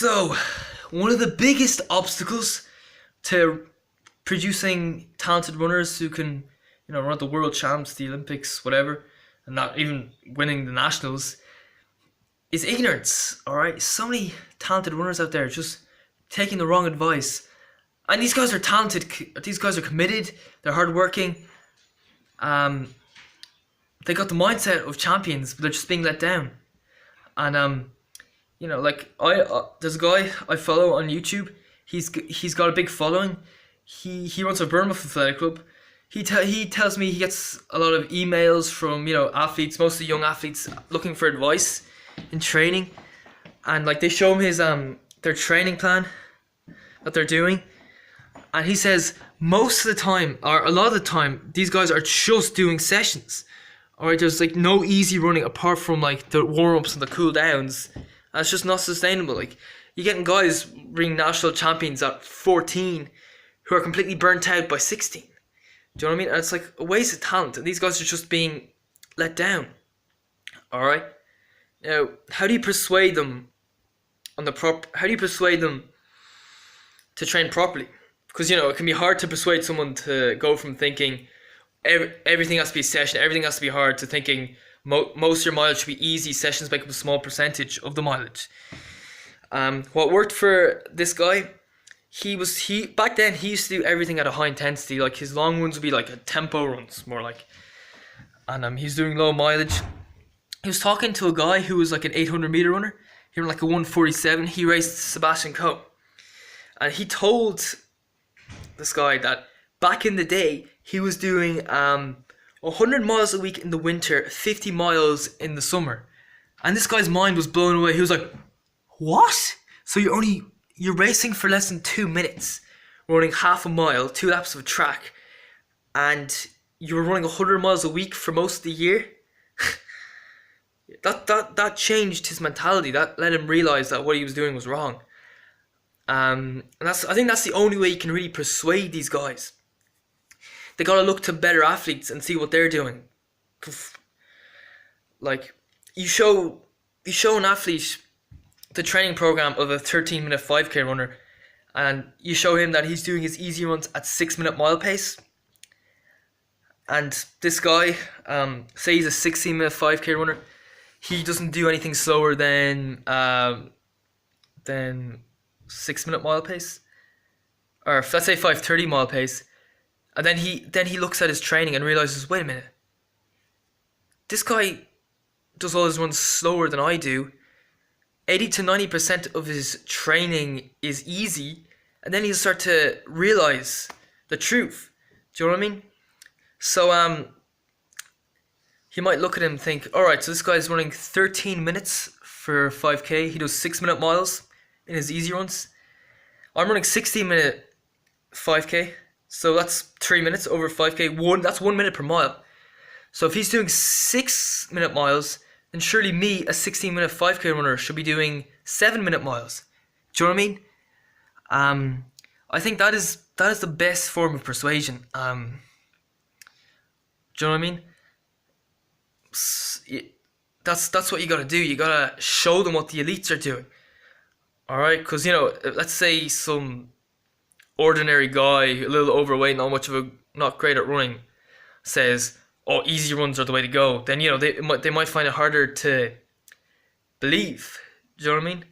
So, one of the biggest obstacles to producing talented runners who can, run the world champs, the Olympics, whatever, and not even winning the nationals, is ignorance. All right, so many talented runners out there just taking the wrong advice, and these guys are talented. These guys are committed. They're hardworking. Um, they got the mindset of champions, but they're just being let down. And like there's a guy I follow on YouTube. He's got a big following. He runs a Bournemouth Athletic Club. He tells me he gets a lot of emails from athletes, mostly young athletes, looking for advice in training, and like they show him his their training plan that they're doing, and he says most of the time, or a lot of the time, these guys are just doing sessions. Alright, there's like no easy running apart from like the warm-ups and the cool downs. And it's just not sustainable. Like, you're getting guys being national champions at 14 who are completely burnt out by 16. Do you know what I mean? And it's like a waste of talent, and these guys are just being let down. Alright? Now, how do you persuade them how do you persuade them to train properly? Because it can be hard to persuade someone to go from thinking everything has to be a session, everything has to be hard, to thinking most of your mileage should be easy, sessions make up a small percentage of the mileage. What worked for this guy, he back then he used to do everything at a high intensity. Like, his long runs would be like a tempo runs, more like, and he's doing low mileage. He was talking to a guy who was like an 800-meter runner. He ran like a 1:47. He raced Sebastian Coe, and he told this guy that back in the day he was doing 100 miles a week in the winter, 50 miles in the summer. And this guy's mind was blown away. He was like, what? So you're racing for less than 2 minutes, running half a mile, 2 laps of a track, and you were running 100 miles a week for most of the year? That changed his mentality. That let him realize that what he was doing was wrong. And I think that's the only way you can really persuade these guys. They gotta look to better athletes and see what they're doing. Like, you show an athlete the training program of a 13-minute 5K runner, and you show him that he's doing his easy runs at 6-minute mile pace. And this guy, say he's a 16-minute 5K runner, he doesn't do anything slower than 6-minute mile pace, or let's say 5:30 mile pace. And then he looks at his training and realizes, wait a minute, this guy does all his runs slower than I do. 80 to 90% of his training is easy, and then he'll start to realize the truth. Do you know what I mean? So he might look at him and think, alright, so this guy's running 13 minutes for 5K. He does 6-minute miles in his easy runs. I'm running 16-minute 5K. So that's 3 minutes over 5K. That's 1 minute per mile. So if he's doing 6-minute miles, then surely me, a 16-minute 5K runner, should be doing 7-minute miles. Do you know what I mean? I think that is the best form of persuasion. Do you know what I mean? That's what you gotta do. You gotta show them what the elites are doing. All right, because let's say some ordinary guy, a little overweight, not great at running, says, "Oh, easy runs are the way to go." Then they might find it harder to believe. Do you know what I mean?